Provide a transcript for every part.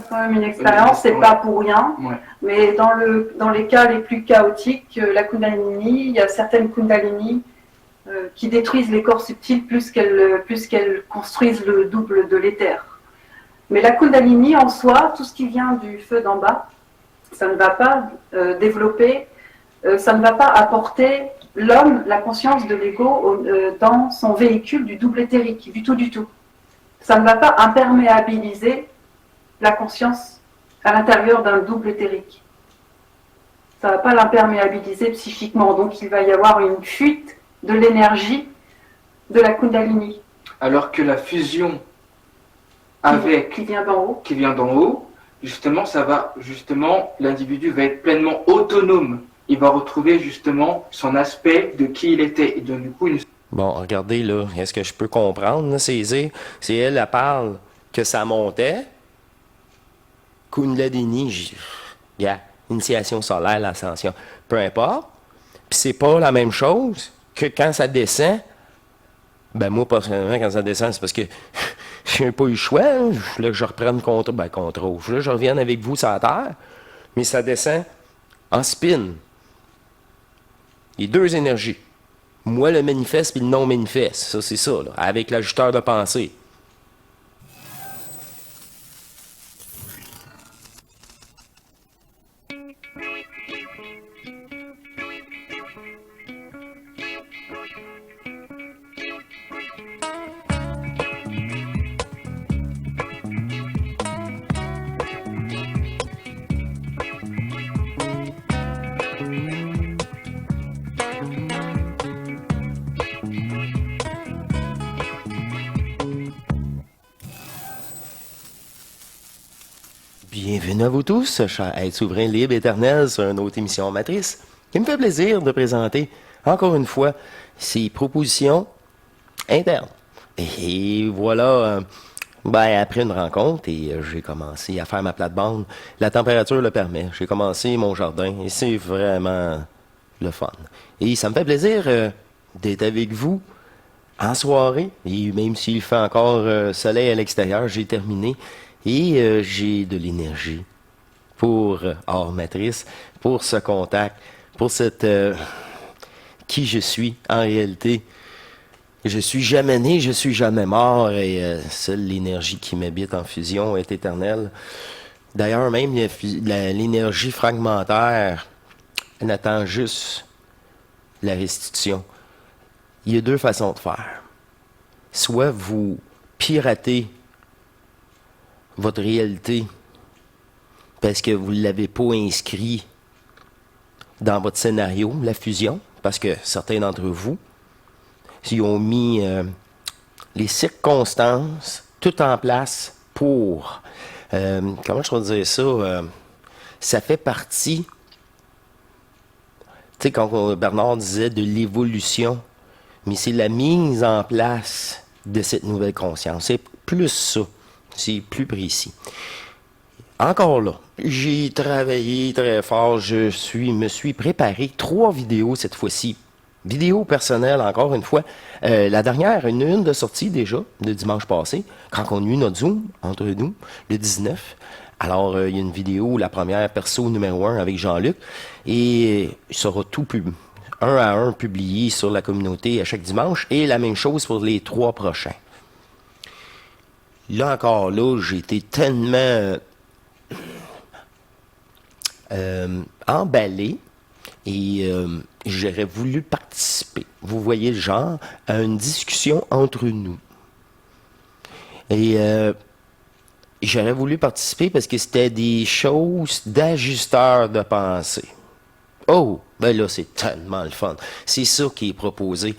quand même une expérience, c'est pas pour rien. Ouais. Mais dans les cas les plus chaotiques, la Kundalini, il y a certaines Kundalini qui détruisent les corps subtils plus qu'elles construisent le double de l'éther. Mais la Kundalini en soi, tout ce qui vient du feu d'en bas, ça ne va pas développer, ça ne va pas apporter l'homme, la conscience de l'ego dans son véhicule du double éthérique, du tout, du tout. Ça ne va pas imperméabiliser la conscience à l'intérieur d'un double éthérique. Ça ne va pas l'imperméabiliser psychiquement, donc il va y avoir une fuite de l'énergie de la Kundalini. Alors que la fusion qui vient d'en haut, justement, l'individu va être pleinement autonome. Il va retrouver justement son aspect de qui il était. Et donc, du coup, Bon, regardez là, est-ce que je peux comprendre, là, c'est elle parle que ça montait. Kundalini, initiation solaire, l'ascension, peu importe. Puis c'est pas la même chose que quand ça descend. Ben moi, personnellement, quand ça descend, c'est parce que je n'ai pas eu le choix. Là, je reprenne contrôle. Là, je revienne avec vous sur la Terre. Mais ça descend en spin. Il y a deux énergies. Moi, le manifeste puis le non-manifeste. Ça, c'est ça, là, avec l'ajusteur de pensée. Bienvenue à vous tous, chers êtres souverains libres éternels, sur une autre émission Matrice, qui me fait plaisir de présenter, encore une fois, ces propositions internes. Et voilà, après une rencontre, et j'ai commencé à faire ma plate-bande, la température le permet, j'ai commencé mon jardin, et c'est vraiment le fun. Et ça me fait plaisir d'être avec vous en soirée, et même s'il fait encore soleil à l'extérieur, j'ai terminé. Et j'ai de l'énergie pour Hors Matrice, pour ce contact, pour cette qui je suis en réalité. Je suis jamais né, je suis jamais mort, et seule l'énergie qui m'habite en fusion est éternelle. D'ailleurs, même l'énergie fragmentaire, elle attend juste la restitution. Il y a deux façons de faire. Soit vous piratez votre réalité parce que vous ne l'avez pas inscrit dans votre scénario, la fusion, parce que certains d'entre vous, ils ont mis les circonstances tout en place pour, comment je peux dire ça, ça fait partie, tu sais, quand Bernard disait de l'évolution, mais c'est la mise en place de cette nouvelle conscience. C'est plus ça. C'est plus précis. Encore là, j'ai travaillé très fort. Me suis préparé 3 vidéos cette fois-ci. Vidéos personnelles, encore une fois. La dernière, une de sortie déjà, le dimanche passé, quand on a eu notre Zoom entre nous, le 19. Alors, il y a une vidéo, la première, perso numéro 1 avec Jean-Luc. Et il sera tout un à un publié sur la communauté à chaque dimanche. Et la même chose pour les 3 prochains. Là encore, là, j'ai été tellement emballé et j'aurais voulu participer. Vous voyez le genre, à une discussion entre nous. Et j'aurais voulu participer parce que c'était des choses d'ajusteur de pensée. Oh, ben là, c'est tellement le fun. C'est ça qui est proposé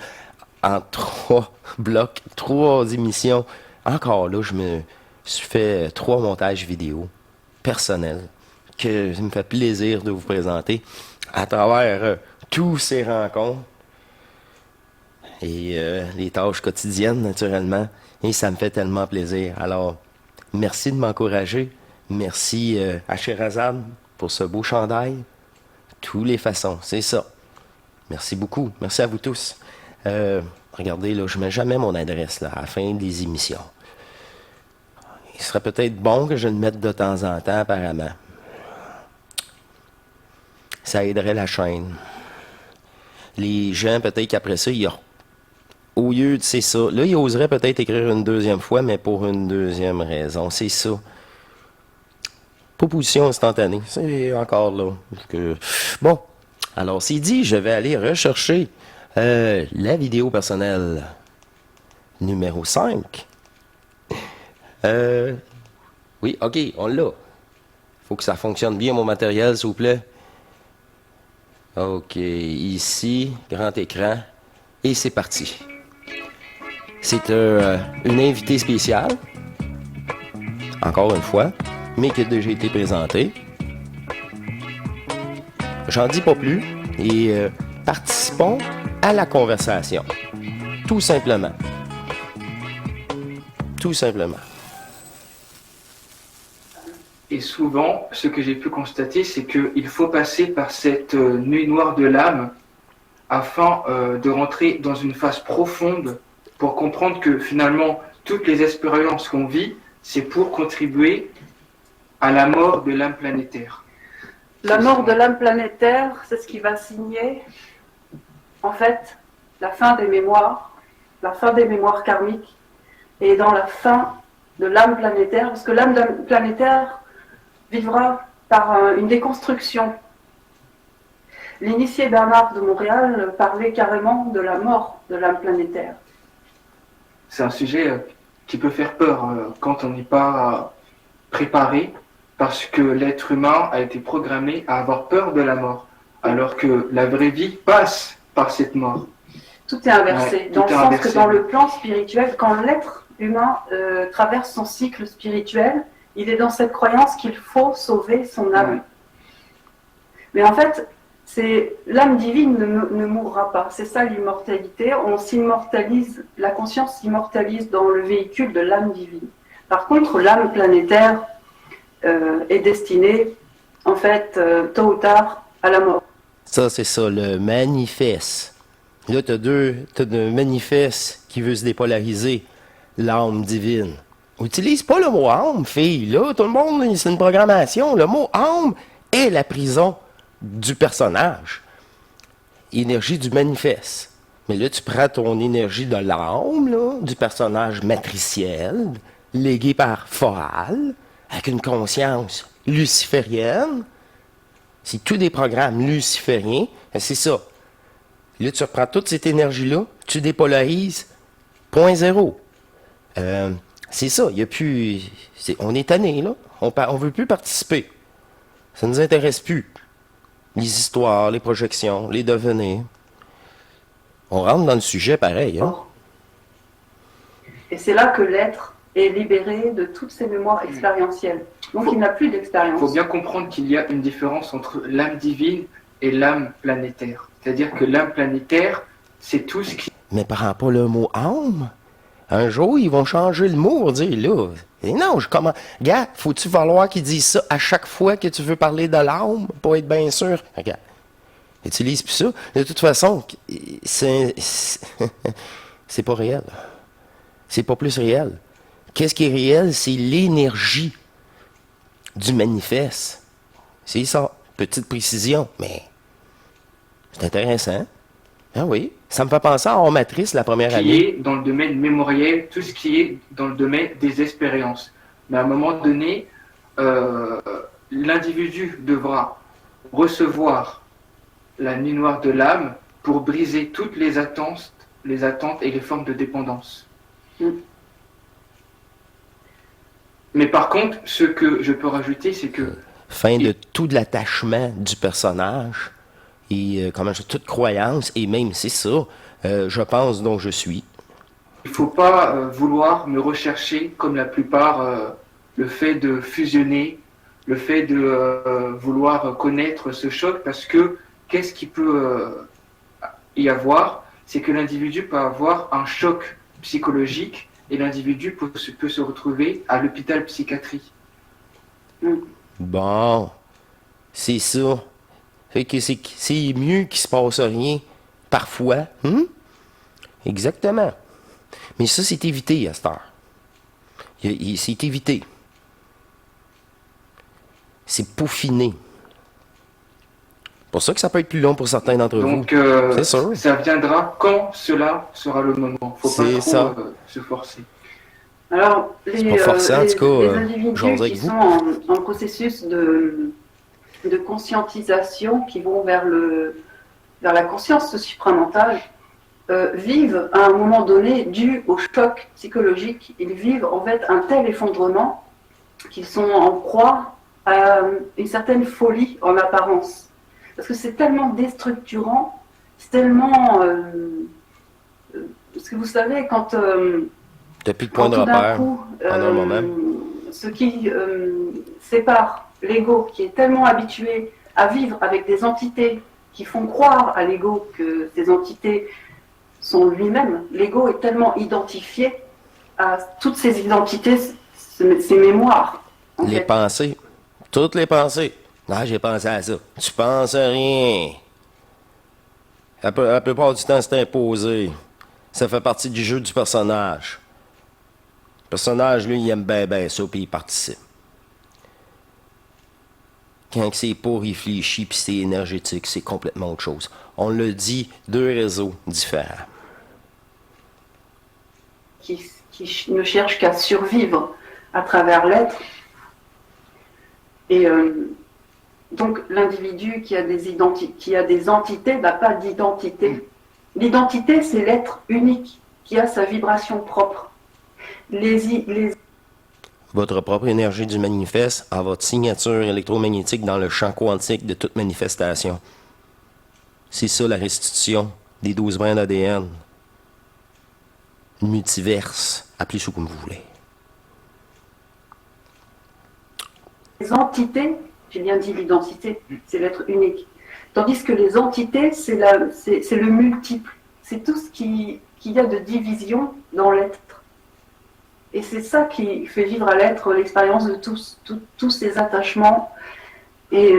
en 3 blocs, 3 émissions. Encore là, je me suis fait 3 montages vidéo personnels que ça me fait plaisir de vous présenter à travers tous ces rencontres et les tâches quotidiennes, naturellement. Et ça me fait tellement plaisir. Alors, merci de m'encourager. Merci à Sherazade pour ce beau chandail. Toutes les façons, c'est ça. Merci beaucoup. Merci à vous tous. Regardez, là, je ne mets jamais mon adresse là, à la fin des émissions. il serait peut-être bon que je le mette de temps en temps, apparemment. Ça aiderait la chaîne. Les gens, peut-être qu'après ça, au lieu de c'est ça, là, ils oseraient peut-être écrire une deuxième fois, mais pour une deuxième raison. C'est ça. Proposition instantanée. C'est encore là. Bon. Alors, c'est dit, je vais aller rechercher la vidéo personnelle numéro 5. Oui, OK, on l'a. Faut que ça fonctionne bien, mon matériel, s'il vous plaît. OK, ici, grand écran. Et c'est parti. C'est une invitée spéciale. Encore une fois, mais qui a déjà été présentée. J'en dis pas plus. Et participons à la conversation. Tout simplement. Tout simplement. Et souvent, ce que j'ai pu constater, c'est qu'il faut passer par cette nuit noire de l'âme afin de rentrer dans une phase profonde pour comprendre que finalement, toutes les expériences qu'on vit, c'est pour contribuer à la mort de l'âme planétaire. La mort de l'âme planétaire, c'est ce qui va signer, en fait, la fin des mémoires karmiques, et dans la fin de l'âme planétaire, parce que l'âme planétaire vivra par une déconstruction. L'initié Bernard de Montréal parlait carrément de la mort de l'âme planétaire. C'est un sujet qui peut faire peur quand on n'est pas préparé, parce que l'être humain a été programmé à avoir peur de la mort, alors que la vraie vie passe par cette mort. Tout est inversé, Ouais, dans tout le est sens inversé. que dans le plan spirituel, quand l'être humain traverse son cycle spirituel, il est dans cette croyance qu'il faut sauver son âme. Ouais. Mais en fait, l'âme divine ne mourra pas. C'est ça l'immortalité. On s'immortalise, la conscience s'immortalise dans le véhicule de l'âme divine. Par contre, l'âme planétaire est destinée, en fait, tôt ou tard, à la mort. Ça, c'est ça, le manifeste. Là, t'as un manifeste qui veut se dépolariser. L'âme divine. Utilise pas le mot âme, fille. Là, tout le monde, c'est une programmation. Le mot âme est la prison du personnage. Énergie du manifeste. Mais là, tu prends ton énergie de l'âme, là, du personnage matriciel, légué par Foal, avec une conscience luciférienne. C'est tous des programmes lucifériens. C'est ça. Là, tu reprends toute cette énergie-là, tu dépolarises, point zéro. C'est ça, il n'y a plus... on est tanné, là. On ne veut plus participer. Ça ne nous intéresse plus. Les histoires, les projections, les devenirs. On rentre dans le sujet pareil, hein? Et c'est là que l'être est libéré de toutes ses mémoires expérientielles. Donc il n'a plus d'expérience. Il faut bien comprendre qu'il y a une différence entre l'âme divine et l'âme planétaire. C'est-à-dire que l'âme planétaire, c'est tout ce qui... Mais prends pas le mot âme. Un jour, ils vont changer le mot pour dire, là, et non, comment... Regarde, faut-tu falloir qu'ils disent ça à chaque fois que tu veux parler de l'âme, pour être bien sûr? Regarde, utilise plus ça. De toute façon, c'est pas réel. C'est pas plus réel. Qu'est-ce qui est réel? C'est l'énergie du manifeste. C'est ça. Petite précision, mais c'est intéressant. Ah oui, ça me fait penser à Hors Matrice, la première qui année. est dans le domaine mémoriel, tout ce qui est dans le domaine des expériences. Mais à un moment donné, l'individu devra recevoir la nuit noire de l'âme pour briser toutes les attentes et les formes de dépendance. Mais par contre, ce que je peux rajouter, c'est que... Fin de tout l'attachement du personnage et toute croyance, et même c'est ça, je pense dont je suis. Il ne faut pas vouloir me rechercher comme la plupart, le fait de fusionner, le fait de vouloir connaître ce choc, parce que qu'est-ce qui peut y avoir? C'est que l'individu peut avoir un choc psychologique et l'individu peut se retrouver à l'hôpital psychiatrie. Bon, c'est ça. Fait que c'est mieux qu'il se passe rien, parfois. Exactement. Mais ça, c'est évité à cette heure. C'est évité. C'est peaufiné. C'est pour ça que ça peut être plus long pour certains d'entre vous. Donc, C'est sûr. ça viendra quand cela sera le moment. Faut pas C'est trop ça. se forcer. Alors, C'est pas forçant, en tout cas, les individus j'ose avec qui vous. sont en processus de conscientisation, qui vont vers la conscience supramentale, vivent à un moment donné, dû au choc psychologique, ils vivent en fait un tel effondrement qu'ils sont en proie à une certaine folie en apparence. Parce que c'est tellement déstructurant, c'est tellement... parce que vous savez, quand... Depuis le point de quand tout d'un repère, coup, pendant un moment. ce qui sépare l'ego, qui est tellement habitué à vivre avec des entités qui font croire à l'ego que ces entités sont lui-même, l'ego est tellement identifié à toutes ces identités, ces mémoires. en Les fait. pensées. Toutes les pensées. Ah, j'ai pensé à ça. Tu penses à rien. La plupart du temps, c'est imposé. Ça fait partie du jeu du personnage. Le personnage, lui, il aime bien ça, puis il participe. Quand c'est pas réfléchi, puis c'est énergétique, c'est complètement autre chose. On le dit, deux réseaux différents. Qui ne cherche qu'à survivre à travers l'être. Et donc l'individu qui a des entités n'a pas d'identité. L'identité, c'est l'être unique qui a sa vibration propre. Votre propre énergie du manifeste a votre signature électromagnétique dans le champ quantique de toute manifestation. C'est ça la restitution des 12 brins d'ADN. Multiverse, appelez ça comme vous voulez. Les entités, j'ai bien dit l'identité, c'est l'être unique. Tandis que les entités, c'est le multiple. C'est tout ce qu'il y a de division dans l'être. Et c'est ça qui fait vivre à l'être l'expérience de tous ces attachements. Et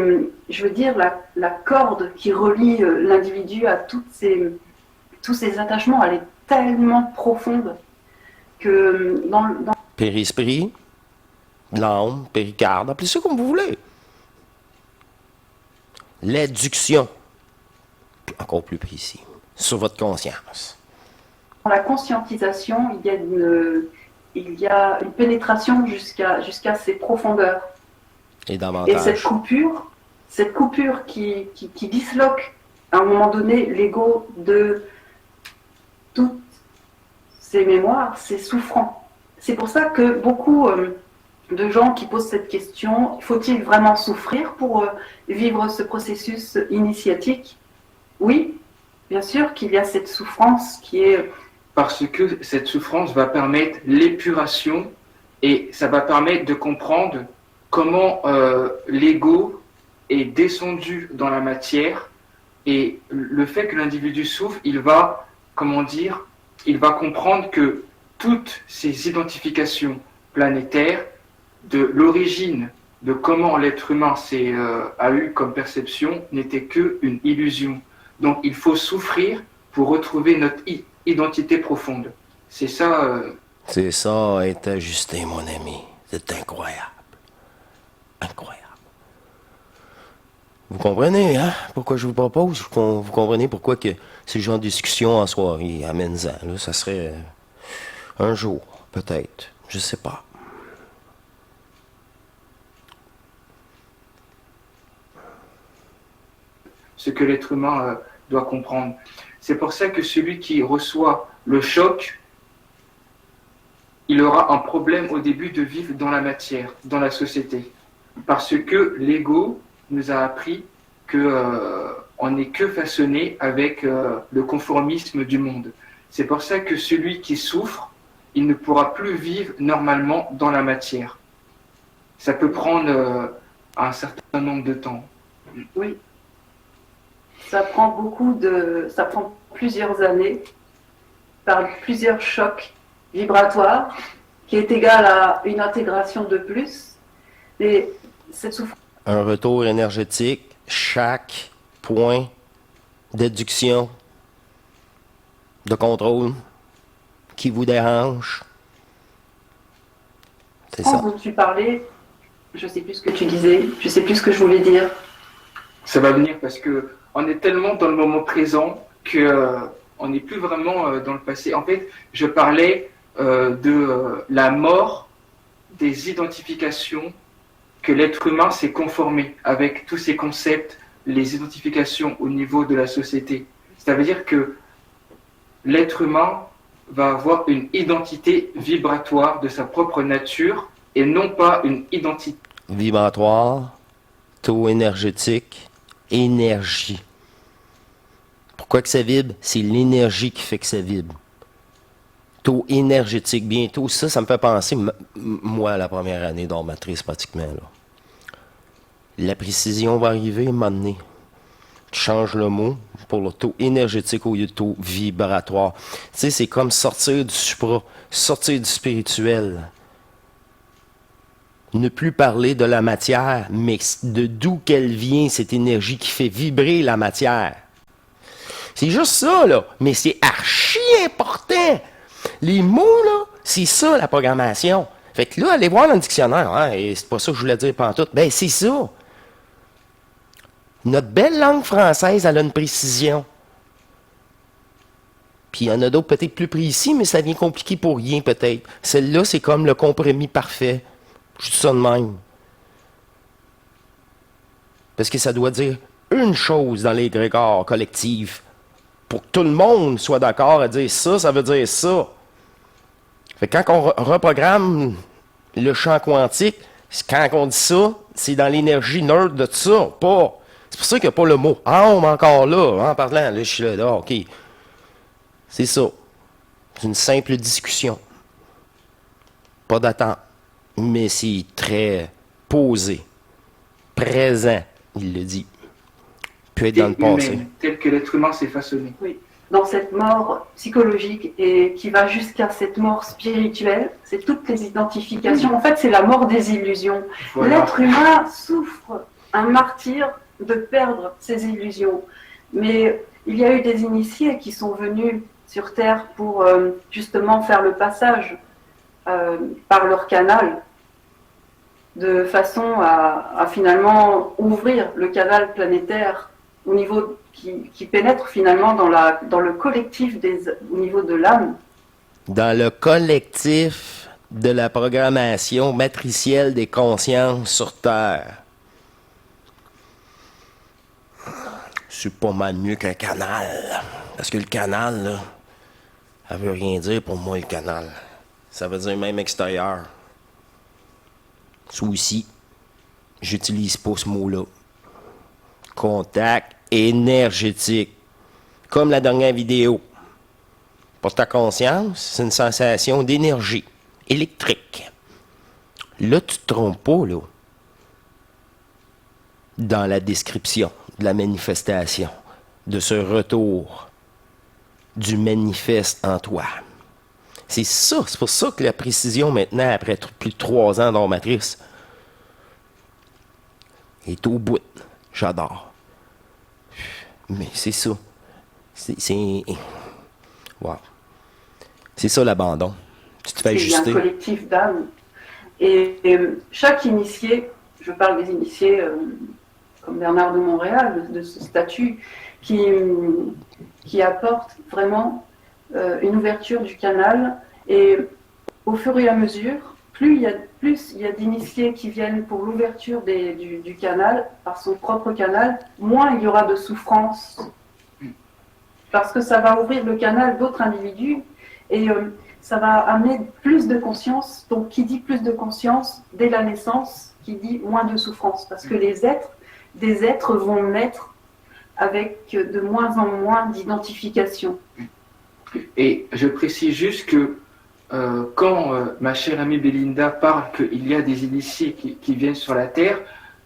je veux dire, la corde qui relie l'individu à tous ces attachements, elle est tellement profonde que dans Périsprit, l'âme, péricarde, appelez ça comme vous voulez. L'adduction, encore plus précis, sur votre conscience. la conscientisation, il y a une pénétration jusqu'à ces profondeurs. Et Et davantage. cette coupure qui disloque à un moment donné l'ego de toutes ces mémoires, c'est souffrant. C'est pour ça que beaucoup de gens qui posent cette question, faut-il vraiment souffrir pour vivre ce processus initiatique? Oui, bien sûr qu'il y a cette souffrance qui est... Parce que cette souffrance va permettre l'épuration et ça va permettre de comprendre comment l'ego est descendu dans la matière et le fait que l'individu souffre, il va, il va comprendre que toutes ces identifications planétaires de l'origine de comment l'être humain a eu comme perception n'était qu'une illusion. Donc il faut souffrir pour retrouver notre identité profonde. C'est ça. C'est ça, être ajusté, mon ami. C'est incroyable. Incroyable. Vous comprenez, hein? Pourquoi je vous propose? Vous comprenez pourquoi que ces genres de discussions en soirée amènent ça? Là, ça serait un jour, peut-être. Je sais pas. Ce que l'être humain doit comprendre. C'est pour ça que celui qui reçoit le choc, il aura un problème au début de vivre dans la matière, dans la société. Parce que l'ego nous a appris qu'on n'est que façonné avec le conformisme du monde. C'est pour ça que celui qui souffre, il ne pourra plus vivre normalement dans la matière. Ça peut prendre un certain nombre de temps. Oui. Ça prend plusieurs années, par plusieurs chocs vibratoires, qui est égal à une intégration de plus. Et cette souffrance. Un retour énergétique, chaque point d'adduction, de contrôle qui vous dérange, C'est ça. dont tu parlais, je sais plus ce que tu disais, je sais plus ce que je voulais dire. Ça va venir parce que on est tellement dans le moment présent que on n'est plus vraiment dans le passé. En fait, je parlais de la mort des identifications que l'être humain s'est conformé avec tous ces concepts, les identifications au niveau de la société. Ça veut dire que l'être humain va avoir une identité vibratoire de sa propre nature et non pas une identité Vibratoire, taux énergétique, énergie. Pourquoi que ça vibre? C'est l'énergie qui fait que ça vibre. Taux énergétique, bientôt, ça me fait penser, moi, à la première année d'art matrice, pratiquement, là. La précision va arriver à un moment donné. Tu changes le mot pour le taux énergétique au lieu de taux vibratoire. Tu sais, c'est comme sortir du supra, sortir du spirituel. Ne plus parler de la matière, mais de d'où qu'elle vient, cette énergie qui fait vibrer la matière. C'est juste ça, là. Mais c'est archi important. Les mots, là, c'est ça, la programmation. Fait que là, allez voir dans le dictionnaire. Hein, et c'est pas ça que je voulais dire pantoute. Ben, c'est ça. Notre belle langue française, elle a une précision. Puis il y en a d'autres peut-être plus précis, mais ça vient compliqué pour rien, peut-être. Celle-là, c'est comme le compromis parfait. Je dis ça de même. Parce que ça doit dire une chose dans l'égrégore collectif. Pour que tout le monde soit d'accord à dire ça, ça veut dire ça. Fait que quand on reprogramme le champ quantique, quand on dit ça, c'est dans l'énergie neutre de ça, pas. C'est pour ça qu'il n'y a pas le mot âme encore là, en parlant. Là, je suis là, OK. C'est ça. C'est une simple discussion. Pas d'attente. Mais c'est très posé. Présent, il le dit. Peut être dans le passé. humaine, tel que l'être humain s'est façonné. Oui. Dans cette mort psychologique et qui va jusqu'à cette mort spirituelle, c'est toutes les identifications. En fait, c'est la mort des illusions. Voilà. L'être humain souffre un martyre de perdre ses illusions. Mais il y a eu des initiés qui sont venus sur Terre pour justement faire le passage par leur canal, de façon à finalement ouvrir le canal planétaire au niveau qui pénètre finalement dans le collectif au niveau de l'âme. Dans le collectif de la programmation matricielle des consciences sur Terre. C'est pas mal mieux qu'un canal. Parce que le canal, là, ça veut rien dire pour moi, le canal. Ça veut dire même extérieur. Sous-ci, j'utilise pas ce mot-là. Contact énergétique. Comme la dernière vidéo. Pour ta conscience, c'est une sensation d'énergie électrique. Là, tu te trompes pas, là. Dans la description de la manifestation, de ce retour du manifeste en toi. C'est ça, c'est pour ça que la précision maintenant, après plus de 3 ans d'art matrice, est au bout. J'adore. Mais c'est ça. C'est... Wow. C'est ça l'abandon. Tu te fais ajuster. C'est un collectif d'âmes. Et chaque initié, je parle des initiés comme Bernard de Montréal, de ce statut, qui apporte vraiment une ouverture du canal. Et au fur et à mesure, plus il y a d'initiés qui viennent pour l'ouverture du canal, par son propre canal, moins il y aura de souffrance. Parce que ça va ouvrir le canal d'autres individus et ça va amener plus de conscience. Donc, qui dit plus de conscience, dès la naissance, qui dit moins de souffrance. Parce que des êtres vont naître avec de moins en moins d'identification. Et je précise juste que quand ma chère amie Belinda parle qu'il y a des initiés qui viennent sur la Terre,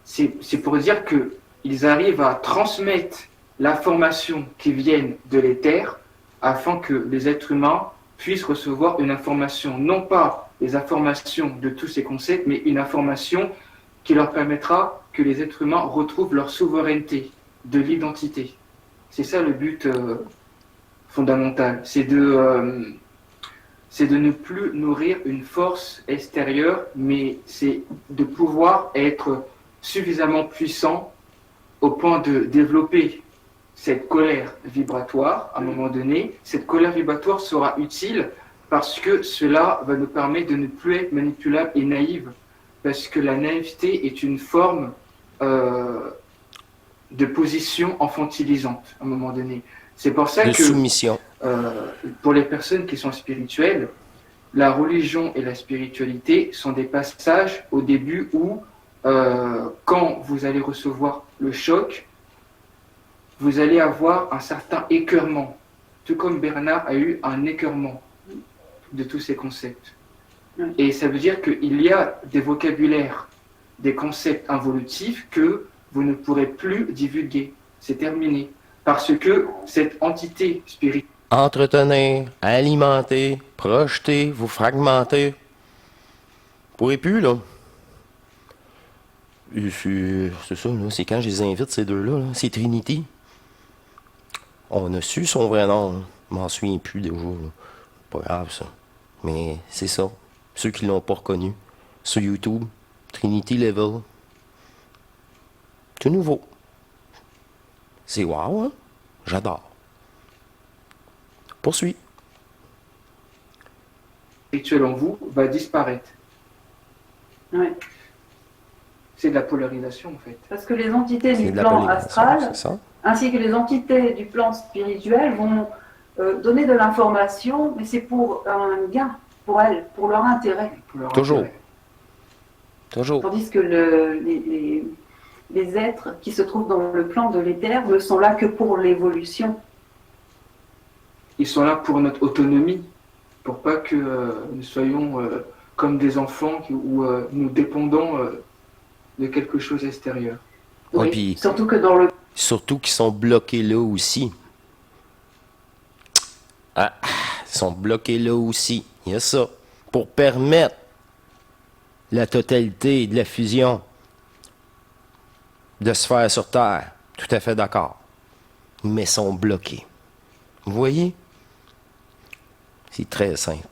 c'est pour dire qu'ils arrivent à transmettre l'information qui vient de l'éther afin que les êtres humains puissent recevoir une information, non pas les informations de tous ces concepts, mais une information qui leur permettra que les êtres humains retrouvent leur souveraineté de l'identité. C'est ça le but fondamental, c'est c'est de ne plus nourrir une force extérieure, mais c'est de pouvoir être suffisamment puissant au point de développer cette colère vibratoire. À un moment donné, cette colère vibratoire sera utile parce que cela va nous permettre de ne plus être manipulable et naïve, parce que la naïveté est une forme de position enfantilisante à un moment donné. C'est pour ça De que soumission. pour les personnes qui sont spirituelles, la religion et la spiritualité sont des passages au début où, quand vous allez recevoir le choc, vous allez avoir un certain écœurement, tout comme Bernard a eu un écœurement de tous ces concepts. Et ça veut dire qu'il y a des vocabulaires, des concepts involutifs que vous ne pourrez plus divulguer. C'est terminé. Parce que cette entité spirituelle, Entretenir, alimenter, projeter, vous fragmenter. Vous pourrez plus, là. Et c'est ça, là. C'est quand je les invite, ces deux-là, là. C'est Trinity. On a su son vrai nom, là. Je m'en souviens plus déjà, là. Pas grave, ça. Mais c'est ça. Ceux qui l'ont pas reconnu. Sur YouTube, Trinity Level. Tout nouveau. C'est wow, hein? J'adore. Poursuis. en vous va disparaître. Oui. C'est de la polarisation, en fait. Parce que les entités C'est du de la plan polarisation, astral, c'est ça? ainsi que les entités du plan spirituel vont donner de l'information, mais c'est pour un gain, pour elles, pour leur intérêt. Pour leur Toujours. intérêt. Toujours. Tandis que les êtres qui se trouvent dans le plan de l'éther ne sont là que pour l'évolution. Ils sont là pour notre autonomie, pour pas que nous soyons comme des enfants où nous dépendons de quelque chose extérieur. Ouais, Oui, puis- surtout que dans le Surtout qu'ils sont bloqués là aussi. Ah, ils sont bloqués là aussi. Il y a ça. Pour permettre la totalité de la fusion de se faire sur Terre. Tout à fait d'accord. Mais sont bloqués. Vous voyez? C'est très simple.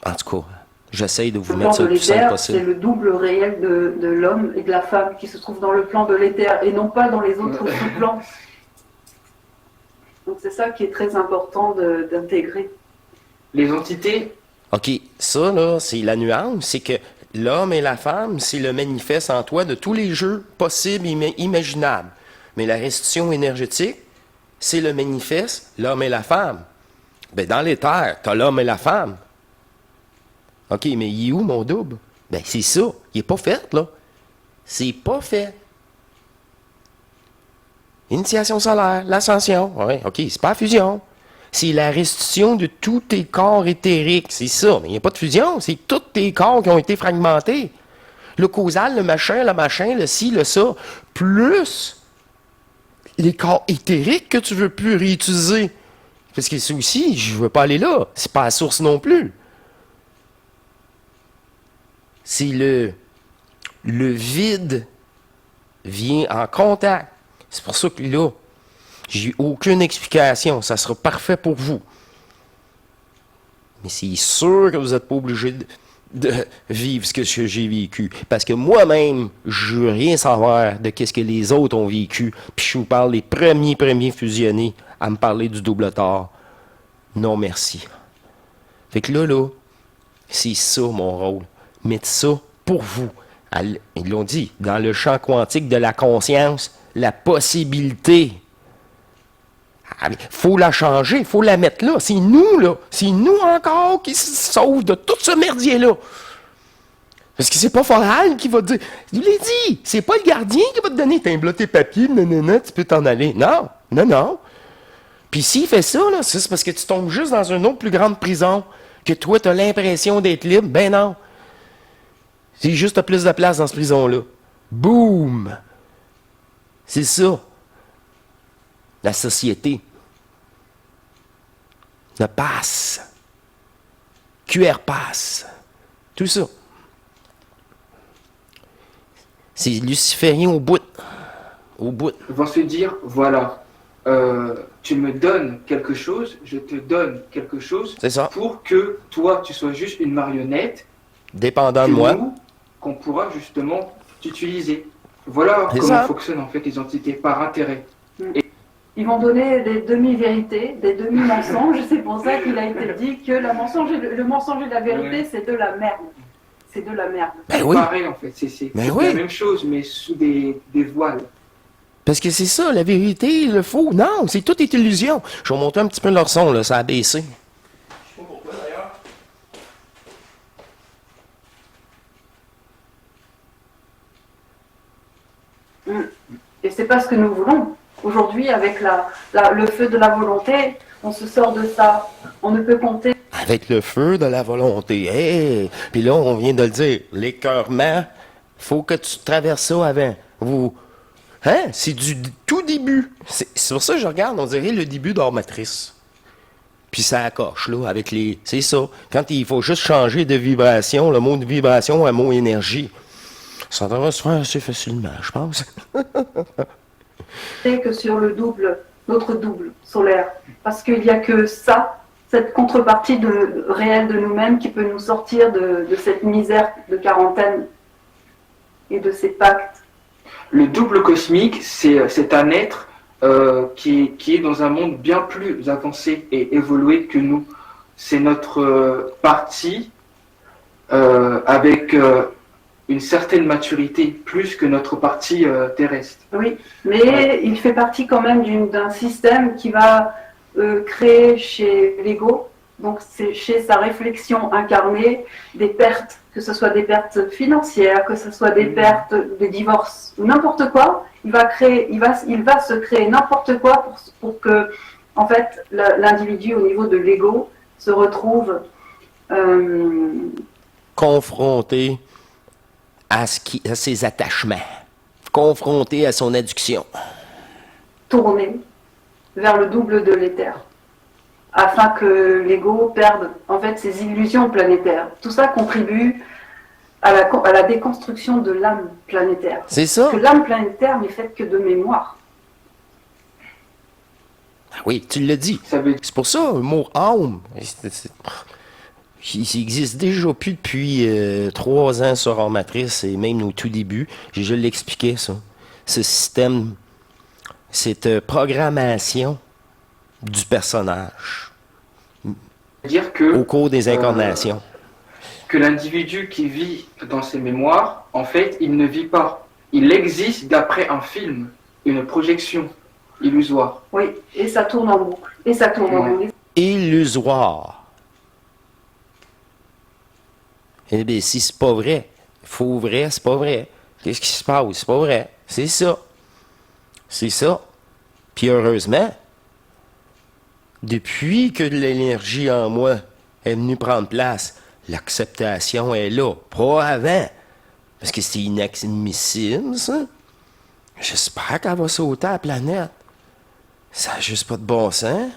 En tout cas, j'essaye de vous plan mettre ça de le plus simple l'éther, c'est possible. le double réel de l'homme et de la femme qui se trouvent dans le plan de l'éther et non pas dans les autres sous-plans. Donc c'est ça qui est très important d'intégrer. Les entités, OK, ça, là, c'est la nuance, c'est que l'homme et la femme, c'est le manifeste en toi de tous les jeux possibles et imaginables. Mais la restitution énergétique, c'est le manifeste, l'homme et la femme. Ben, dans l'éther, t'as l'homme et la femme. OK, mais il est où mon double? Ben, c'est ça. Il est pas fait, là. C'est pas fait. Initiation solaire, l'ascension. Oui, OK, c'est pas la fusion. C'est la restitution de tous tes corps éthériques. C'est ça. Mais il n'y a pas de fusion. C'est tous tes corps qui ont été fragmentés. Le causal, le machin, le ci, le ça. Plus les corps éthériques que tu veux plus réutiliser. Parce que c'est aussi, je veux pas aller là. C'est pas la source non plus. C'est le vide vient en contact. C'est pour ça que là, j'ai aucune explication. Ça sera parfait pour vous. Mais c'est sûr que vous n'êtes pas obligé de vivre ce que j'ai vécu. Parce que moi-même, je veux rien savoir de ce que les autres ont vécu. Puis je vous parle des premiers fusionnés à me parler du double tort. Non, merci. Fait que là, c'est ça mon rôle. Mettre ça pour vous. Ils l'ont dit, dans le champ quantique de la conscience, la possibilité. Il faut la changer, il faut la mettre là. C'est nous, là. C'est nous encore qui se sauvent de tout ce merdier-là. Parce que c'est pas Foral qui va te dire. Je l'ai dit, c'est pas le gardien qui va te donner. T'as un tes papiers, nanana, tu peux t'en aller. Non, non, non. Puis s'il fait ça, là, c'est parce que tu tombes juste dans une autre plus grande prison, que toi, t'as l'impression d'être libre. Ben non. C'est juste t'as plus de place dans cette prison-là. Boum! C'est ça. La société. Le passe. QR passe. Tout ça. C'est luciférien au bout. Au bout. vont se dire, voilà, tu me donnes quelque chose, je te donne quelque chose C'est ça. pour que toi, tu sois juste une marionnette Dépendant que de moi. nous, qu'on pourra justement utiliser. Voilà C'est comment ça. fonctionnent en fait les entités, par intérêt. Ils vont donner des demi-vérités, des demi-mensonges. C'est pour ça qu'il a été dit que le mensonge et la vérité, c'est de la merde. C'est de la merde. Ben oui. Pareil en fait, c'est Ben la oui. même chose, mais sous des voiles. Parce que c'est ça, la vérité, le faux. Non, c'est tout est illusion. Je vais monter un petit peu leur son, là, ça a baissé. Je sais pas pourquoi d'ailleurs. Et c'est pas ce que nous voulons. Aujourd'hui, avec le feu de la volonté, on se sort de ça. On ne peut compter. Avec le feu de la volonté. Hey! Puis là, on vient de le dire, l'écœurement, faut que tu traverses ça avant. Hein? C'est du tout début. C'est pour ça que je regarde, on dirait le début d'Hors Matrice. Puis ça accroche, là, avec les... C'est ça. Quand il faut juste changer de vibration, le mot de vibration à mot énergie, ça devrait se faire assez facilement, je pense. Que sur notre double solaire. Parce qu'il n'y a que ça, cette contrepartie réelle de nous-mêmes qui peut nous sortir de cette misère de quarantaine et de ces pactes. Le double cosmique, c'est un être qui est dans un monde bien plus avancé et évolué que nous. C'est notre partie avec une certaine maturité, plus que notre partie terrestre. Oui, mais il fait partie quand même d'un système qui va créer chez l'ego, donc c'est chez sa réflexion incarnée, des pertes, que ce soit des pertes financières, que ce soit des pertes de divorce, ou n'importe quoi. Il va se créer n'importe quoi pour que, en fait, l'individu au niveau de l'ego se retrouve confronté à ses attachements, confronté à son addiction. Tourné vers le double de l'éther, afin que l'ego perde en fait ses illusions planétaires. Tout ça contribue à la déconstruction de l'âme planétaire. C'est ça. Parce que l'âme planétaire n'est faite que de mémoire. Ah oui, tu l'as dit. C'est pour ça, le mot âme, il existe déjà plus depuis 3 ans sur Hors Matrice et même au tout début. J'ai déjà l'expliqué, ça. Ce système, cette programmation du personnage C'est-à-dire que, au cours des incarnations. Que l'individu qui vit dans ses mémoires, en fait, il ne vit pas. Il existe d'après un film, une projection illusoire. Oui, et ça tourne en boucle. Et ça tourne en boucle. Illusoire. Eh bien, si c'est pas vrai, faux vrai, c'est pas vrai. Qu'est-ce qui se passe? C'est pas vrai. C'est ça. C'est ça. Puis heureusement, depuis que l'énergie en moi est venue prendre place, l'acceptation est là. Pas avant. Parce que c'est inadmissible, ça. J'espère qu'elle va sauter à la planète. Ça n'a juste pas de bon sens.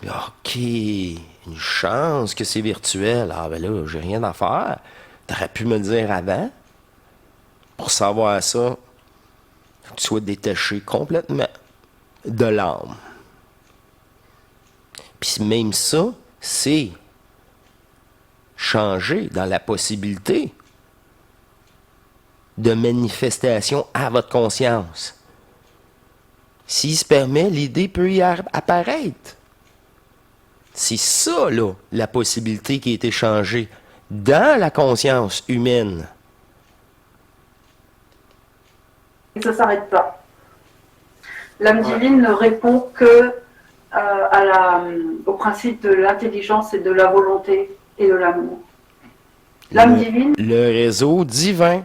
OK, une chance que c'est virtuel. Ah ben là, j'ai rien à faire. T'aurais pu me le dire avant. Pour savoir ça, faut que tu sois détaché complètement de l'âme. Puis même ça, c'est changer dans la possibilité de manifestation à votre conscience. S'il se permet, l'idée peut y apparaître. C'est ça, là, la possibilité qui a été changée dans la conscience humaine. Et ça ne s'arrête pas. L'âme divine ne répond que au principe de l'intelligence et de la volonté et de l'amour. L'âme divine... Le réseau divin.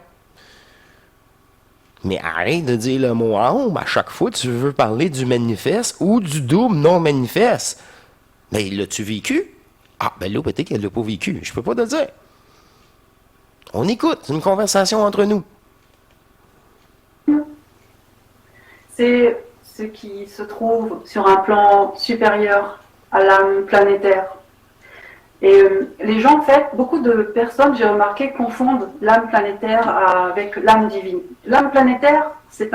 Mais arrête de dire le mot âme à chaque fois que tu veux parler du manifeste ou du double non manifeste. Mais l'as-tu vécu? Ah, ben là, peut-être qu'elle ne l'a pas vécu. Je peux pas te le dire. On écoute. C'est une conversation entre nous. C'est ce qui se trouve sur un plan supérieur à l'âme planétaire. Et les gens, en fait, beaucoup de personnes, j'ai remarqué, confondent l'âme planétaire avec l'âme divine. L'âme planétaire, c'est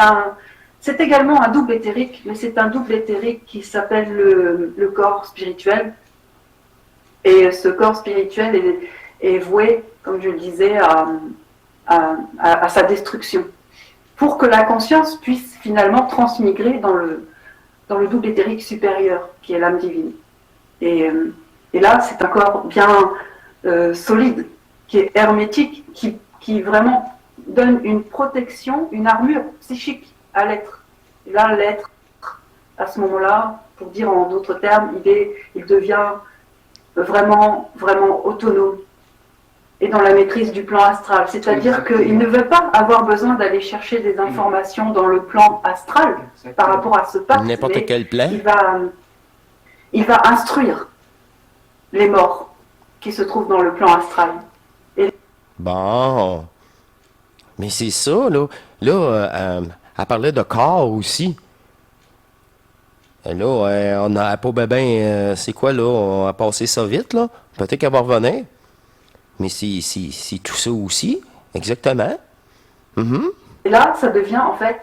C'est également un double éthérique, mais c'est un double éthérique qui s'appelle le corps spirituel. Et ce corps spirituel est voué, comme je le disais, à sa destruction. Pour que la conscience puisse finalement transmigrer dans le double éthérique supérieur, qui est l'âme divine. Et là, c'est un corps bien solide, qui est hermétique, qui vraiment donne une protection, une armure psychique à l'être. Et là, l'être, à ce moment-là, pour dire en d'autres termes, il devient vraiment, vraiment autonome et dans la maîtrise du plan astral. C'est-à-dire qu'il ne veut pas avoir besoin d'aller chercher des informations dans le plan astral par rapport à ce pacte. N'importe quel plan. Il va instruire les morts qui se trouvent dans le plan astral. Bon. Mais c'est ça, là. Là, elle parlait de corps aussi. Et là, on a pas ben, c'est quoi, là? On a passé ça vite, là. Peut-être qu'elle va revenir. Mais c'est tout ça aussi. Exactement. Et là, ça devient, en fait,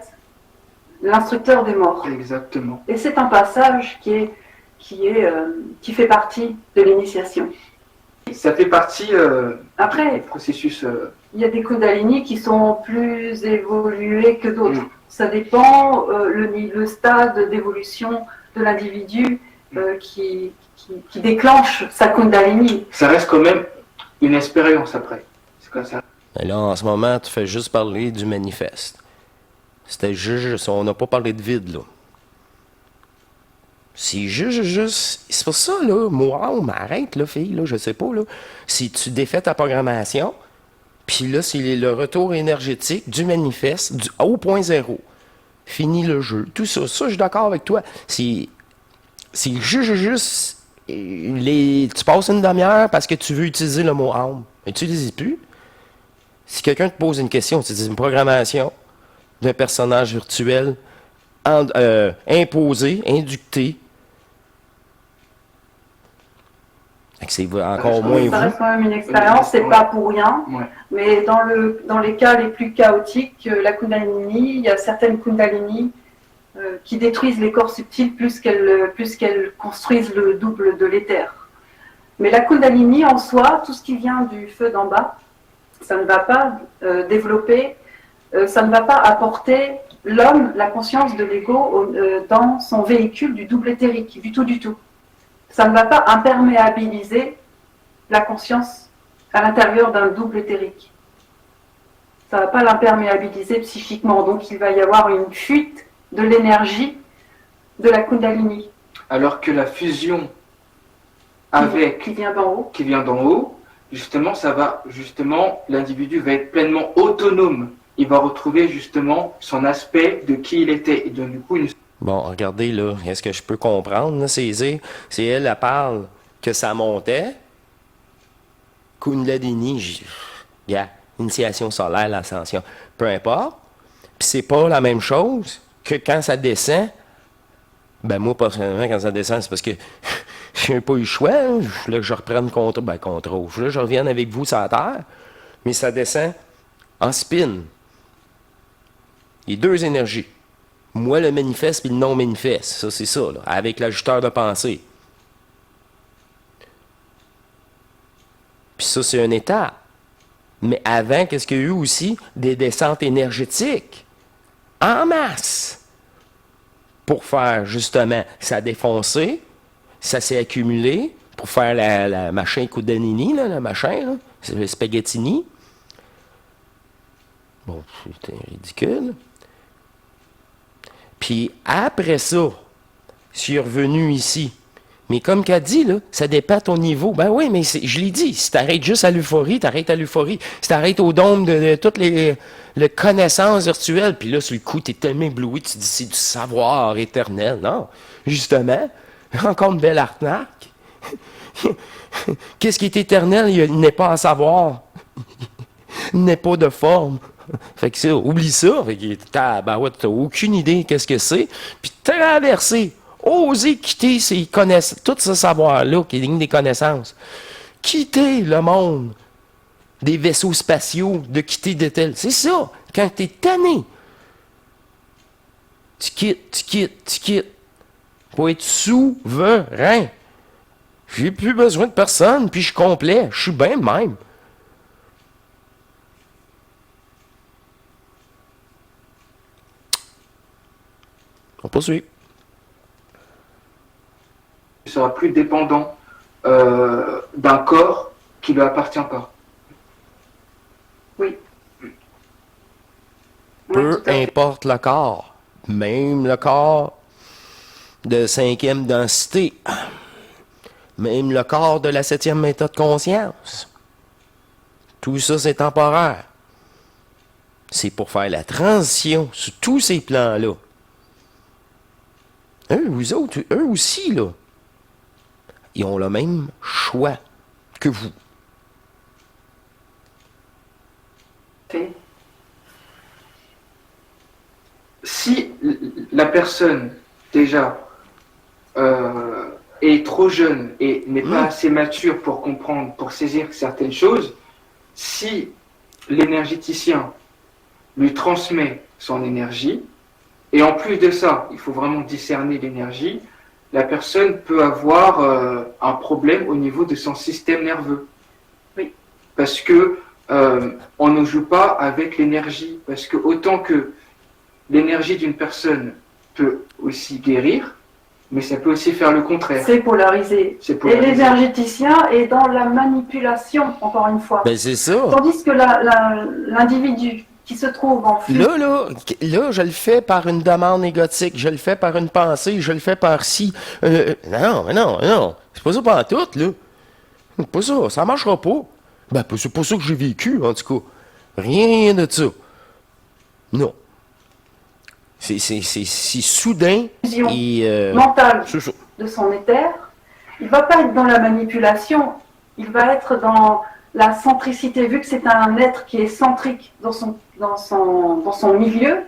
l'instructeur des morts. Exactement. Et c'est un passage qui fait partie de l'initiation. Ça fait partie Après, du processus. il y a des Kundalini qui sont plus évolués que d'autres. Ça dépend le stade d'évolution de l'individu qui déclenche sa Kundalini. Ça reste quand même une expérience après. C'est comme ça. Et là, en ce moment, tu fais juste parler du manifeste. C'était juste, on n'a pas parlé de vide, là. C'est juste, c'est pour ça, là, wow, mais arrête, là, fille, là, je sais pas, là. Si tu défais ta programmation, puis là, c'est le retour énergétique du manifeste, du au point zéro. Fini le jeu. Tout ça, je suis d'accord avec toi. C'est juste, tu passes une demi-heure parce que tu veux utiliser le mot âme. Utilise plus. Si quelqu'un te pose une question, tu dis une programmation d'un personnage virtuel imposé, inducté. C'est encore moins Ça vous. reste quand même une expérience, c'est pas pour rien. Ouais. Mais dans les cas les plus chaotiques, la Kundalini, il y a certaines Kundalini qui détruisent les corps subtils plus qu'elles construisent le double de l'éther. Mais la Kundalini en soi, tout ce qui vient du feu d'en bas, ça ne va pas développer, ça ne va pas apporter l'homme, la conscience de l'ego dans son véhicule du double éthérique, du tout. Ça ne va pas imperméabiliser la conscience à l'intérieur d'un double éthérique. Ça ne va pas l'imperméabiliser psychiquement. Donc il va y avoir une fuite de l'énergie de la Kundalini. Alors que la fusion qui vient d'en haut, justement, l'individu va être pleinement autonome. Il va retrouver justement son aspect de qui il était. Et donc, du coup, Bon, regardez, là, est-ce que je peux comprendre, là, c'est elle parle que ça montait. Kundalini, initiation solaire, l'ascension, peu importe. Puis c'est pas la même chose que quand ça descend. Ben moi, personnellement, quand ça descend, c'est parce que je n'ai pas eu le choix. Là, que je reprenne contrôle. Là, je revienne avec vous sur la Terre. Mais ça descend en spin. Il y a deux énergies. Moi, le manifeste puis le non-manifeste. Ça, c'est ça, là, avec l'ajusteur de pensée. Puis ça, c'est une étape. Mais avant, qu'est-ce qu'il y a eu aussi? Des descentes énergétiques. En masse. Pour faire, justement, ça défoncer. Ça s'est accumulé. Pour faire la machin Kundalini, là, le machin, là. C'est le spaghettini. Bon, c'était ridicule. Puis après ça, je suis revenu ici. Mais comme qu'a dit, là, ça dépend de ton niveau. Ben oui, mais je l'ai dit, si tu arrêtes juste à l'euphorie, tu arrêtes à l'euphorie. Si tu arrêtes au dôme de toutes les connaissances virtuelles, puis là, sur le coup, tu es tellement ébloui, tu te dis c'est du savoir éternel. Non, justement, encore une belle arnaque. Qu'est-ce qui est éternel? Il n'est pas à savoir. Il n'est pas de forme. Fait que ça, oublie ça. Fait que t'as aucune idée qu'est-ce que c'est. Puis traverser, oser quitter tout ce savoir-là, qui est digne des connaissances. Quitter le monde des vaisseaux spatiaux, de quitter de tels. C'est ça. Quand t'es tanné Tu quittes. Pour être souverain. J'ai plus besoin de personne, puis je suis complet. Je suis bien de même. On poursuit. Il sera plus dépendant d'un corps qui ne lui appartient pas. Oui. Peu tout à fait. importe le corps, même le corps de 5e densité, même le corps de la 7e méthode de conscience. Tout ça, c'est temporaire. C'est pour faire la transition sur tous ces plans-là. Vous autres, eux aussi, là, ils ont le même choix que vous. Fait. Si la personne, déjà, est trop jeune et n'est pas assez mature pour comprendre, pour saisir certaines choses, si l'énergéticien lui transmet son énergie, et en plus de ça, il faut vraiment discerner l'énergie, la personne peut avoir un problème au niveau de son système nerveux. Oui. Parce que on ne joue pas avec l'énergie, parce que autant que l'énergie d'une personne peut aussi guérir, mais ça peut aussi faire le contraire. C'est polarisé. C'est Et polarisé. l'énergéticien est dans la manipulation, encore une fois. Ben, c'est ça. Tandis que l'individu qui se trouve en flux, Là, je le fais par une demande égotique, je le fais par une pensée, je le fais par si. Non. C'est pas ça par tout, là. C'est pas ça, ça marchera pas. Ben, c'est pas ça que j'ai vécu, en tout cas. Rien de ça. Non. C'est soudain vision et. mentale C'est ça. de son éther, il ne va pas être dans la manipulation, il va être dans la centricité. Vu que c'est un être qui est centrique dans son milieu,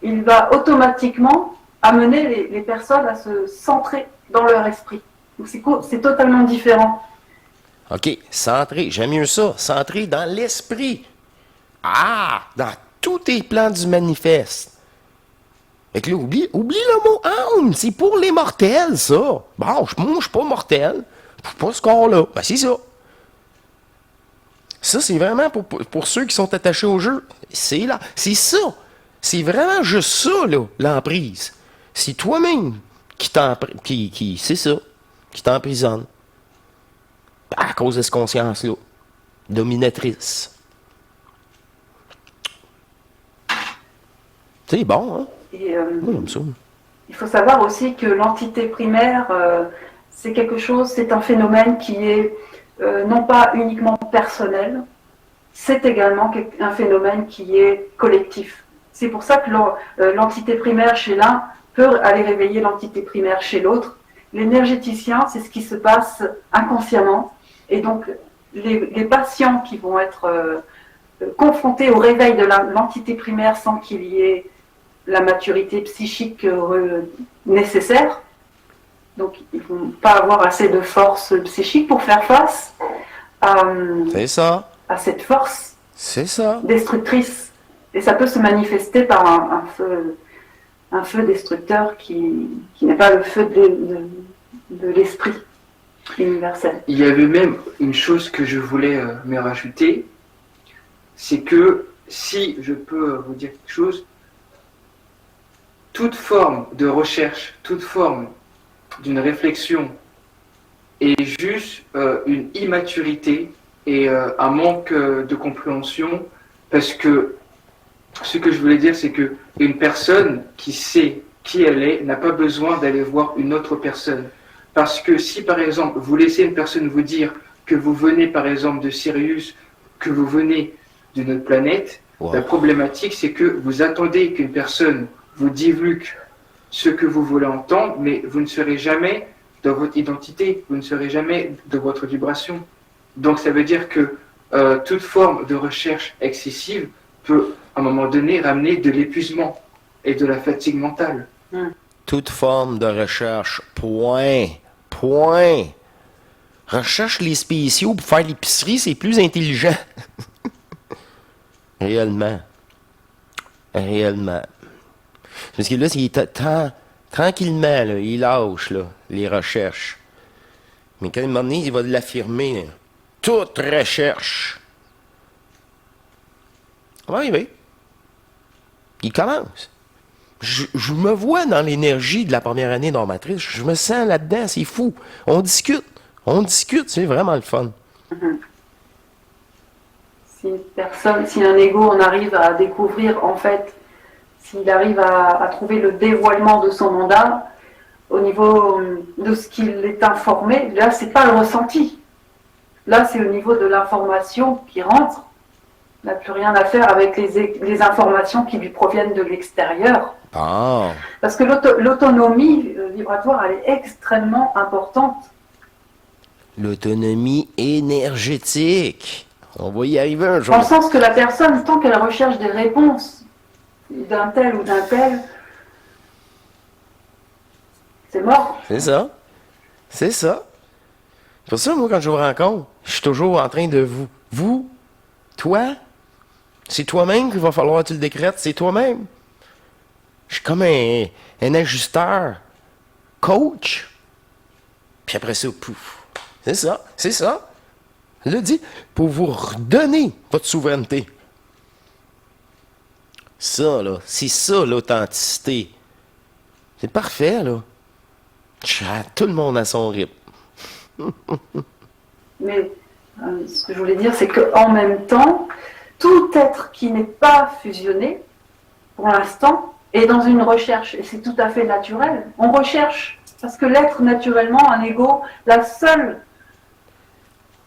il va automatiquement amener les personnes à se centrer dans leur esprit. Donc c'est totalement différent. OK, centré, j'aime mieux ça. Centré dans l'esprit. Ah, dans tous tes plans du manifeste. Fait que là, oublie le mot âme, c'est pour les mortels, ça. Bon, moi, je suis pas mortel. Je suis pas ce corps-là. Ben, c'est ça. Ça, c'est vraiment pour ceux qui sont attachés au jeu. C'est là. C'est ça. C'est vraiment juste ça, là, l'emprise. C'est toi-même c'est ça, qui t'emprisonne. À cause de cette conscience-là. Dominatrice. C'est bon, hein? Et, Moi, j'aime ça. il faut savoir aussi que l'entité primaire, c'est quelque chose, c'est un phénomène qui est non pas uniquement personnel, c'est également un phénomène qui est collectif. C'est pour ça que l'entité primaire chez l'un peut aller réveiller l'entité primaire chez l'autre. L'énergéticien, c'est ce qui se passe inconsciemment. Et donc, les patients qui vont être confrontés au réveil de l'entité primaire sans qu'il y ait la maturité psychique nécessaire, donc ils ne vont pas avoir assez de force psychique pour faire face C'est ça. à cette force C'est ça. destructrice. Et ça peut se manifester par un feu destructeur qui n'est pas le feu de l'esprit universel. Il y avait même une chose que je voulais me rajouter, c'est que si je peux vous dire quelque chose, toute forme de recherche, toute forme d'une réflexion est juste une immaturité et un manque de compréhension, parce que ce que je voulais dire, c'est que une personne qui sait qui elle est n'a pas besoin d'aller voir une autre personne. Parce que si par exemple vous laissez une personne vous dire que vous venez par exemple de Sirius, que vous venez d'une autre planète, Wow. la problématique c'est que vous attendez qu'une personne vous divulgue ce que vous voulez entendre, mais vous ne serez jamais dans votre identité, vous ne serez jamais de votre vibration. Donc ça veut dire que toute forme de recherche excessive peut à un moment donné ramener de l'épuisement et de la fatigue mentale. Toute forme de recherche. Point. Recherche les spéciaux pour faire l'épicerie, c'est plus intelligent. Réellement. Parce que là, tranquillement, là, il lâche là, les recherches. Mais quand un moment donné, il va l'affirmer, là, toute recherche. Ça va arriver. Il commence. Je me vois dans l'énergie de la première année normatrice. Je me sens là-dedans, c'est fou. On discute, c'est vraiment le fun. Si une personne, si un ego, on arrive à découvrir, en fait, s'il arrive à trouver le dévoilement de son mandat, au niveau de ce qu'il est informé, là, c'est pas le ressenti. Là, c'est au niveau de l'information qui rentre. Il n'a plus rien à faire avec les informations qui lui proviennent de l'extérieur. Ah, Parce que l'autonomie vibratoire, elle est extrêmement importante. l'autonomie énergétique. On va y arriver un jour. Dans le sens que la personne, tant qu'elle recherche des réponses d'un tel ou d'un tel, c'est mort. C'est ça. C'est ça. Pour ça, moi, quand je vous rencontre, je suis toujours en train de vous, toi, c'est toi-même qu'il va falloir que tu le décrètes, c'est toi-même. Je suis comme un ajusteur, coach, puis après ça, pouf. C'est ça, c'est ça. Je le dis, pour vous redonner votre souveraineté. Ça, là, c'est ça l'authenticité. C'est parfait, là. Tout le monde a son rythme. Mais ce que je voulais dire, c'est qu'en même temps, tout être qui n'est pas fusionné, pour l'instant, est dans une recherche. Et c'est tout à fait naturel. On recherche. Parce que l'être, naturellement, un ego, la seule...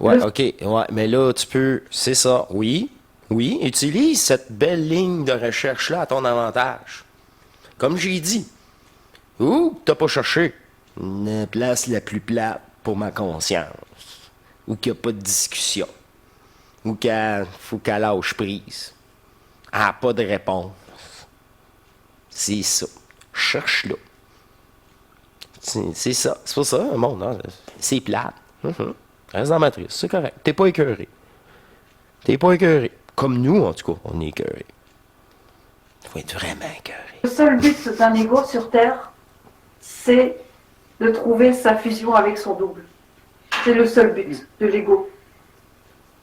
Ouais, ok, ouais, mais là, tu peux, c'est ça, oui, utilise cette belle ligne de recherche-là à ton avantage. Comme j'ai dit, ou t'as pas cherché la place la plus plate pour ma conscience, ou qu'il n'y a pas de discussion, ou qu'il faut qu'elle lâche prise. Elle n'a pas de réponse. C'est ça. Cherche-la. C'est ça. C'est pas ça, un monde, hein? C'est plate. Reste dans la matrice, c'est correct. T'es pas écœuré. Comme nous, en tout cas, on est écœuré. Faut être vraiment écœuré. Le seul but d'un ego sur Terre, c'est de trouver sa fusion avec son double. C'est le seul but de l'ego.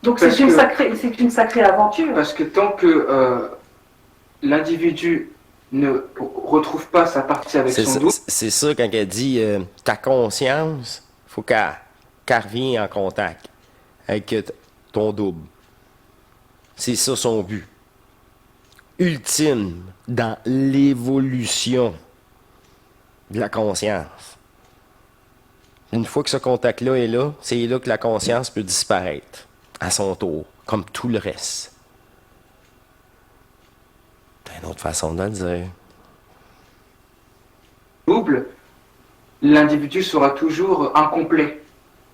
Donc c'est une sacrée aventure. Parce que tant que l'individu ne retrouve pas sa partie avec son double, C'est ça quand elle dit ta conscience, faut qu'elle revienne en contact avec ton double. C'est ça son but. Ultime dans l'évolution de la conscience. Une fois que ce contact-là est là, c'est là que la conscience peut disparaître à son tour, comme tout le reste. C'est une autre façon de le dire. double, l'individu sera toujours incomplet.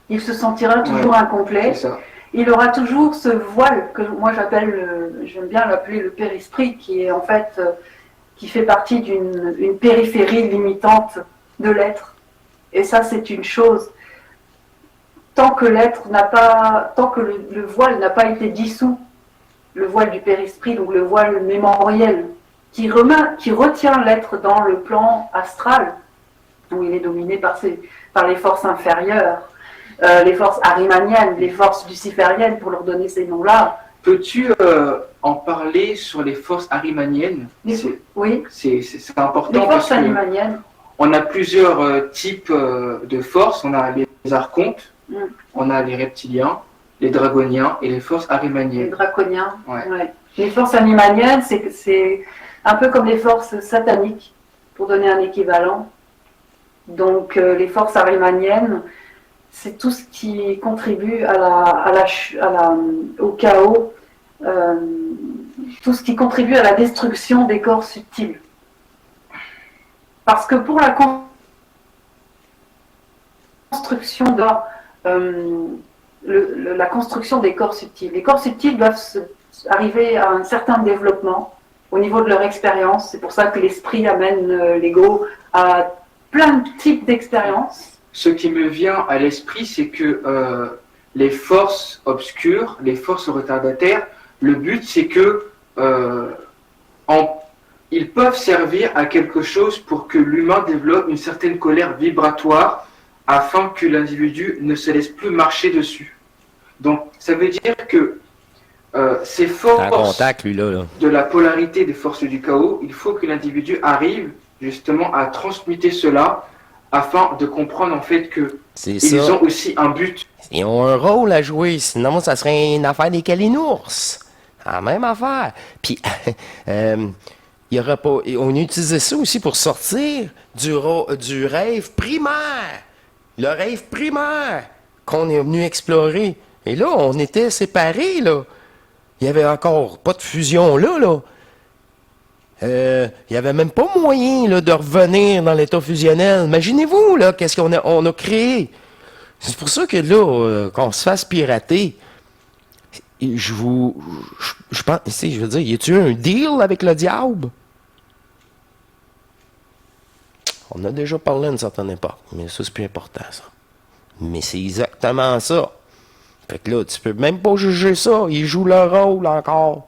Il se sentira toujours incomplet. C'est ça. Il aura toujours ce voile que moi j'aime bien l'appeler le périsprit, qui est en fait, qui fait partie d'une périphérie limitante de l'être. Et ça, c'est une chose. Tant que le voile n'a pas été dissous, le voile du périsprit, donc le voile mémoriel, qui retient l'être dans le plan astral, où il est dominé par les forces inférieures, les forces arimaniennes, les forces lucifériennes, pour leur donner ces noms-là. Peux-tu en parler sur les forces arimaniennes? Oui, C'est important les parce forces arimaniennes. on a plusieurs types de forces. On a les archontes, on a les reptiliens, les draconiens et les forces Les arimaniennes. draconiens. Ouais. Ouais. Les forces arimaniennes, c'est un peu comme les forces sataniques, pour donner un équivalent. Donc les forces arimaniennes, c'est tout ce qui contribue au chaos, tout ce qui contribue à la destruction des corps subtils. Parce que pour la construction la construction des corps subtils, les corps subtils doivent arriver à un certain développement au niveau de leur expérience. C'est pour ça que l'esprit amène l'ego à plein de types d'expériences. Ce qui me vient à l'esprit, c'est que les forces obscures, les forces retardataires, le but c'est que ils peuvent servir à quelque chose pour que l'humain développe une certaine colère vibratoire afin que l'individu ne se laisse plus marcher dessus. Donc, ça veut dire que ces En forces contact, lui, là. de la polarité des forces du chaos, il faut que l'individu arrive justement à transmuter cela afin de comprendre en fait que C'est ils ça. ont aussi un but. Ils ont un rôle à jouer, sinon ça serait une affaire des calinours. La même affaire. Puis, il y aura pas. Et on utilisait ça aussi pour sortir du rêve primaire. Le rêve primaire qu'on est venu explorer. Et là, on était séparés, là. Il n'y avait encore pas de fusion là, là. Il n'y avait même pas moyen là, de revenir dans l'état fusionnel. Imaginez-vous, là, qu'est-ce on a créé. C'est pour ça que là, qu'on se fasse pirater, je pense, tu sais, je veux dire, y a-tu un deal avec le diable? On a déjà parlé à une certaine époque, mais ça, c'est plus important, ça. Mais c'est exactement ça. Fait que là, tu peux même pas juger ça. Ils jouent leur rôle encore.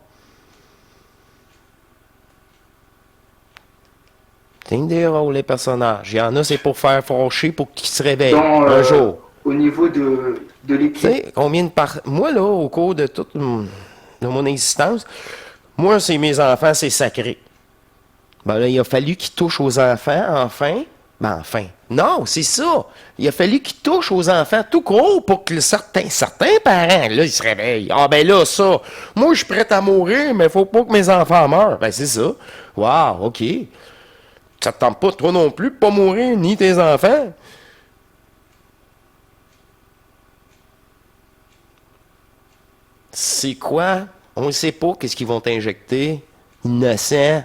C'est des rôles, les personnages. Il y en a, c'est pour faire fâcher, pour qu'ils se réveillent un jour. Au niveau de Tu l'équipe, sais, combien de Moi, là, au cours de toute de mon existence, moi, c'est mes enfants, c'est sacré. Ben là, il a fallu qu'ils touchent aux enfants, enfin. Ben, enfin. Non, c'est ça. Il a fallu qu'ils touchent aux enfants tout court pour que certains parents, là, ils se réveillent. Ah, ben là, ça. Moi, je suis prêt à mourir, mais il faut pas que mes enfants meurent. Ben, c'est ça. Wow, OK. Ça te tente pas, toi non plus, de pas mourir, ni tes enfants. C'est quoi? On ne sait pas qu'est-ce qu'ils vont t'injecter. Innocent.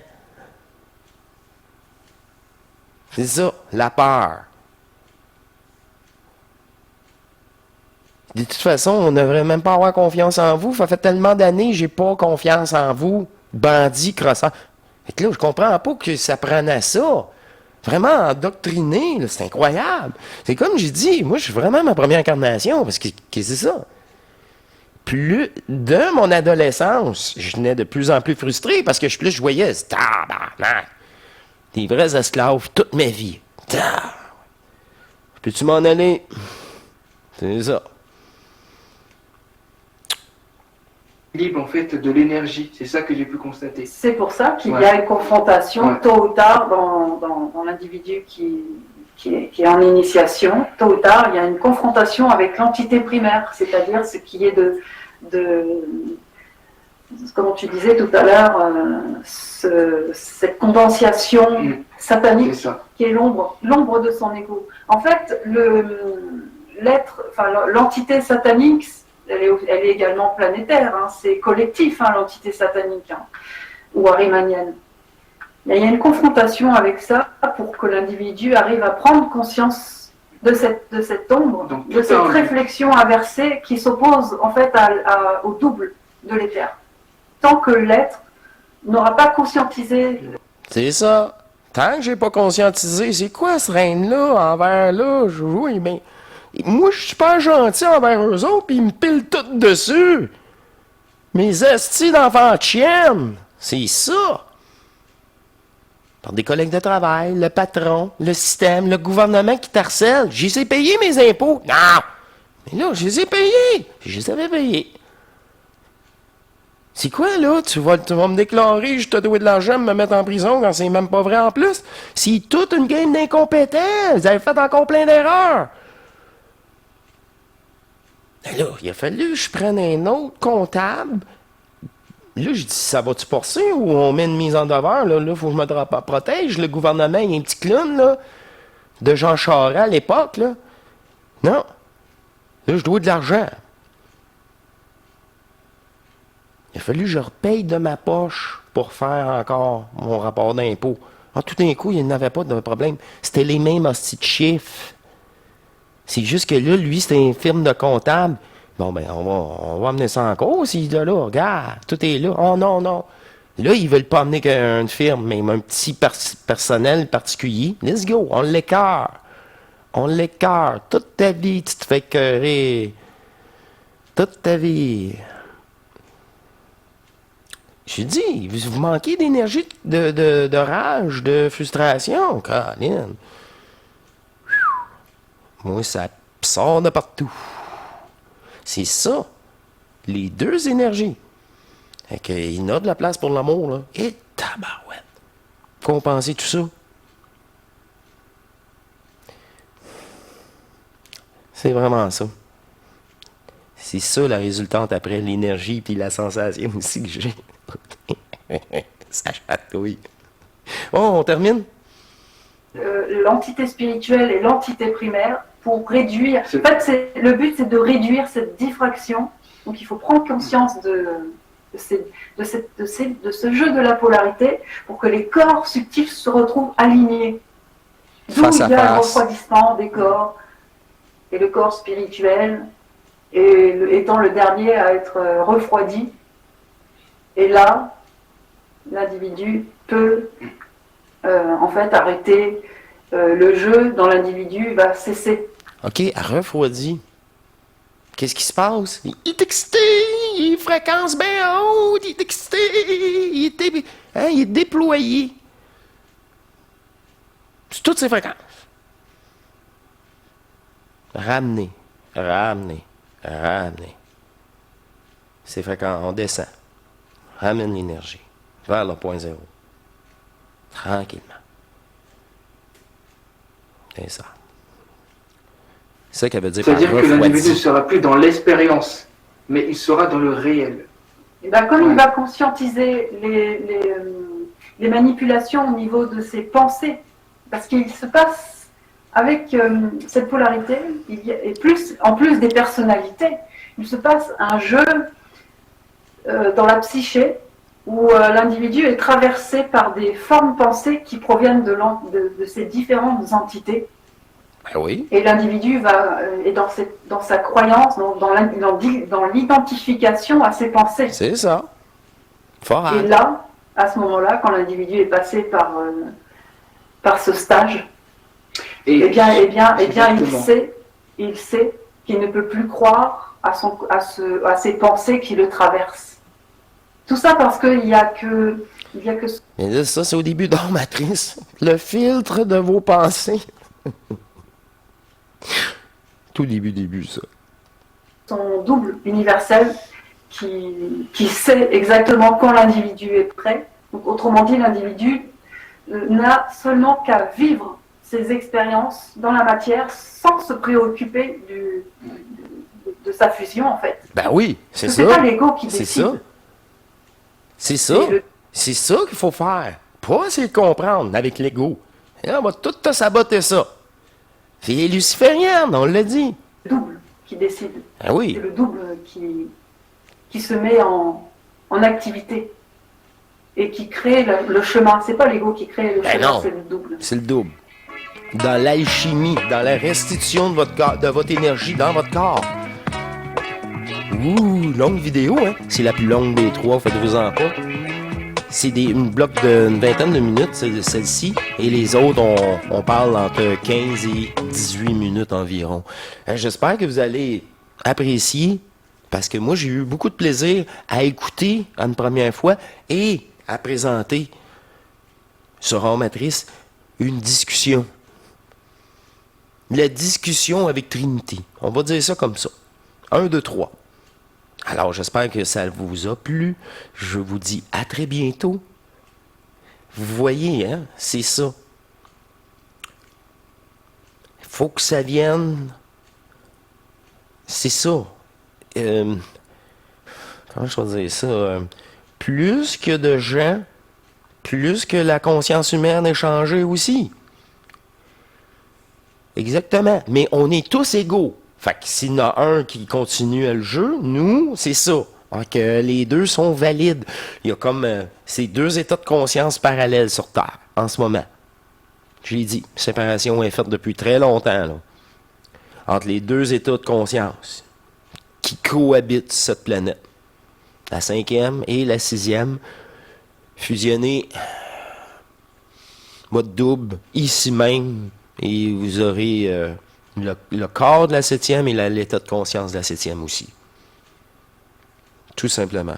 C'est ça, la peur. De toute façon, on ne devrait même pas avoir confiance en vous. Ça fait tellement d'années que j'ai pas confiance en vous. Bandit, crossant. Fait que là, je comprends pas que ça prenne à ça. Vraiment endoctriné, là, c'est incroyable. C'est comme j'ai dit, moi, je suis vraiment ma première incarnation, parce que c'est ça. Plus de mon adolescence, je venais de plus en plus frustré, parce que je voyais, tabarnak, des vrais esclaves toute ma vie. Peux-tu m'en aller? C'est ça. libre en fait de l'énergie. C'est ça que j'ai pu constater. C'est pour ça qu'il y a une confrontation tôt ou tard dans l'individu qui est en initiation. Tôt ou tard, il y a une confrontation avec l'entité primaire, c'est-à-dire ce qui est de comme tu disais tout à l'heure, cette condensation satanique qui est l'ombre de son ego. En fait, l'entité satanique, elle est également planétaire, hein, c'est collectif, hein, l'entité satanique, hein, ou arimanienne. Mais il y a une confrontation avec ça pour que l'individu arrive à prendre conscience de cette ombre, donc, de cette réflexion inversée qui s'oppose en fait au double de l'éther. Tant que l'être n'aura pas conscientisé. C'est ça. Tant que j'ai pas conscientisé, c'est quoi ce règne-là, envers là, oui, mais moi, je suis pas gentil envers eux autres, puis ils me pilent tout dessus. Mes estis d'enfants de chienne, c'est ça. Par des collègues de travail, le patron, le système, le gouvernement qui t'harcèle. Je les ai payés, mes impôts. Non! Mais là, je les ai payés. Je les avais payés. C'est quoi, là? Tu vas me déclarer, je te dois de l'argent, me mettre en prison quand c'est même pas vrai en plus? C'est toute une game d'incompétents. Vous avez fait encore plein d'erreurs. Mais là, il a fallu que je prenne un autre comptable. Là, je dis, ça va-tu passer ou on met une mise en demeure? Là, il faut que je me protège. Le gouvernement, il y a un petit clown, là, de Jean Charest à l'époque, là. Non. Là, je dois de l'argent. Il a fallu que je repaye de ma poche pour faire encore mon rapport d'impôt. Tout d'un coup, il n'y avait pas de problème. C'était les mêmes hosties de chiffres. C'est juste que là, lui, c'était une firme de comptable. Bon, ben, on va amener ça en cause, s'il est là. Regarde, tout est là. Oh non, non. Là, ils veulent pas amener qu'une firme, mais un petit personnel particulier. Let's go, on l'écœure. On l'écœure. Toute ta vie, tu te fais écœurer. Toute ta vie. J'ai dit, vous manquez d'énergie, de rage, de frustration, Colin. Moi, ça sort de partout. C'est ça. Les deux énergies. Fait qu'il y a de la place pour l'amour, là. Et tabarouette. Compenser tout ça. C'est vraiment ça. C'est ça la résultante après l'énergie puis la sensation aussi que j'ai. Ça chatouille. Bon, on termine? L'entité spirituelle et l'entité primaire pour réduire. En fait, le but, c'est de réduire cette diffraction. Donc, il faut prendre conscience de ce jeu de la polarité pour que les corps subtils se retrouvent alignés. D'où il y a le refroidissement des corps et le corps spirituel étant le dernier à être refroidi. Et là, l'individu peut en fait arrêter le jeu dans l'individu, va cesser. OK, à refroidi. Qu'est-ce qui se passe? Il est excité, il est fréquence bien haute, il est excité, il est déployé. C'est toutes ces fréquences. Ramener. C'est fréquent, on descend. Ramène l'énergie vers le point zéro. Tranquillement. C'est ça. C'est ça qu'elle veut dire par C'est-à-dire que l'individu ne refroidi. sera plus dans l'expérience, mais il sera dans le réel. Et ben, comme il va conscientiser les manipulations au niveau de ses pensées, parce qu'il se passe avec cette polarité, en plus des personnalités, il se passe un jeu dans la psyché où l'individu est traversé par des formes pensées qui proviennent de ces différentes entités. Ben oui. Et l'individu est dans sa croyance, dans l'identification à ses pensées. C'est ça. Fort. Et là, à ce moment-là, quand l'individu est passé par ce stage, eh bien, il sait qu'il ne peut plus croire à ses pensées qui le traversent. Tout ça parce qu'il n'y a que Mais là, ça, c'est au début dans Matrice. Le filtre de vos pensées. Tout début, ça. son double universel qui sait exactement quand l'individu est prêt. Donc, autrement dit, l'individu n'a seulement qu'à vivre ses expériences dans la matière sans se préoccuper de sa fusion, en fait. Ben oui, c'est ça. C'est pas l'ego qui C'est décide. ça. C'est ça. C'est ça qu'il faut faire. Pas essayer de comprendre avec l'ego. Et là, on va tout te saboter ça. C'est les lucifériennes, on l'a dit. Le double qui décide. Ah oui. C'est le double qui se met en activité et qui crée le chemin. C'est pas l'ego qui crée le Ben chemin, non. c'est le double. C'est le double. Dans l'alchimie, dans la restitution de votre énergie dans votre corps. Ouh, longue vidéo, hein? C'est la plus longue des trois, faites-vous-en pas. C'est une bloc d'une vingtaine de minutes, celle-ci. Et les autres, on parle entre 15 et 18 minutes environ. J'espère que vous allez apprécier, parce que moi, j'ai eu beaucoup de plaisir à écouter une première fois et à présenter sur Hors Matrice une discussion. La discussion avec Trinité. On va dire ça comme ça. 1, 2, 3. Alors, j'espère que ça vous a plu. Je vous dis à très bientôt. Vous voyez, hein? C'est ça. Il faut que ça vienne. C'est ça. Comment je vais dire ça? Plus que de gens, plus que la conscience humaine est changée aussi. Exactement. Mais on est tous égaux. Fait que s'il y en a un qui continue le jeu, nous, c'est ça. Donc, les deux sont valides. Il y a comme ces deux états de conscience parallèles sur Terre, en ce moment. Je l'ai dit, la séparation est faite depuis très longtemps, là. Entre les deux états de conscience qui cohabitent sur cette planète. La 5e et la 6e, fusionnées, mode double, ici même, et vous aurez le corps de la 7e et l'état de conscience de la 7e aussi. Tout simplement.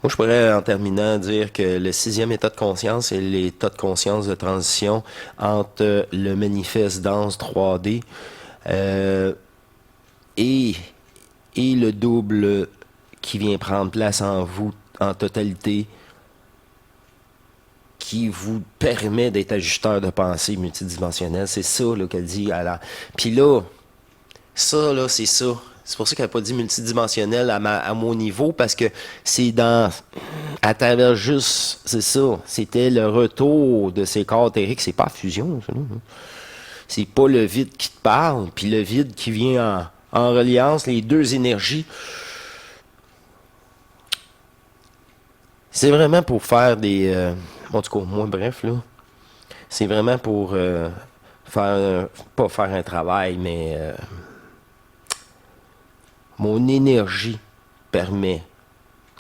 Moi, je pourrais, en terminant, dire que le 6e état de conscience est l'état de conscience de transition entre le manifeste danse 3D et, et le double qui vient prendre place en vous en totalité, qui vous permet d'être ajusteur de pensée multidimensionnel. C'est ça là, qu'elle dit. Puis là, ça, là, c'est ça. C'est pour ça qu'elle n'a pas dit multidimensionnel à mon niveau, parce que c'est à travers juste, c'est ça. C'était le retour de ces corps théoriques. C'est pas fusion, ça, là. C'est pas le vide qui te parle, puis le vide qui vient en reliance, les deux énergies. C'est vraiment pour faire des... en tout cas, moi, bref, là. C'est vraiment pour pas faire un travail, mais mon énergie permet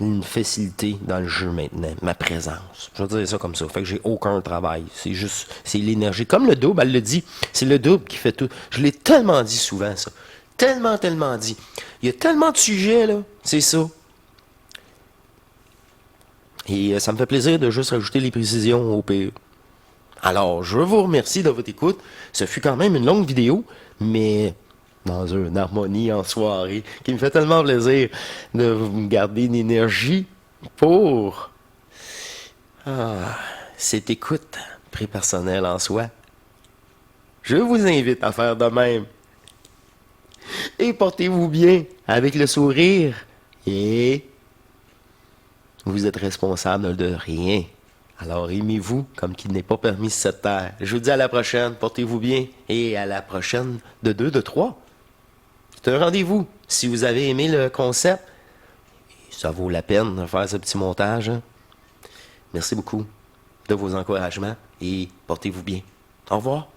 une facilité dans le jeu maintenant, ma présence. Je vais dire ça comme ça. Fait que j'ai aucun travail. C'est juste, c'est l'énergie. Comme le double, elle le dit, c'est le double qui fait tout. Je l'ai tellement dit souvent, ça. Tellement dit. Il y a tellement de sujets, là. C'est ça. Et ça me fait plaisir de juste rajouter les précisions au pire. Alors, je vous remercie de votre écoute. Ce fut quand même une longue vidéo, mais dans une harmonie en soirée, qui me fait tellement plaisir de vous garder une énergie pour cette écoute prépersonnelle en soi. Je vous invite à faire de même. Et portez-vous bien avec le sourire. Et vous êtes responsable de rien. Alors aimez-vous comme qu'il n'est pas permis sur cette terre. Je vous dis à la prochaine, portez-vous bien. Et à la prochaine de 2, de 3. C'est un rendez-vous. Si vous avez aimé le concept, ça vaut la peine de faire ce petit montage. Hein. Merci beaucoup de vos encouragements et portez-vous bien. Au revoir.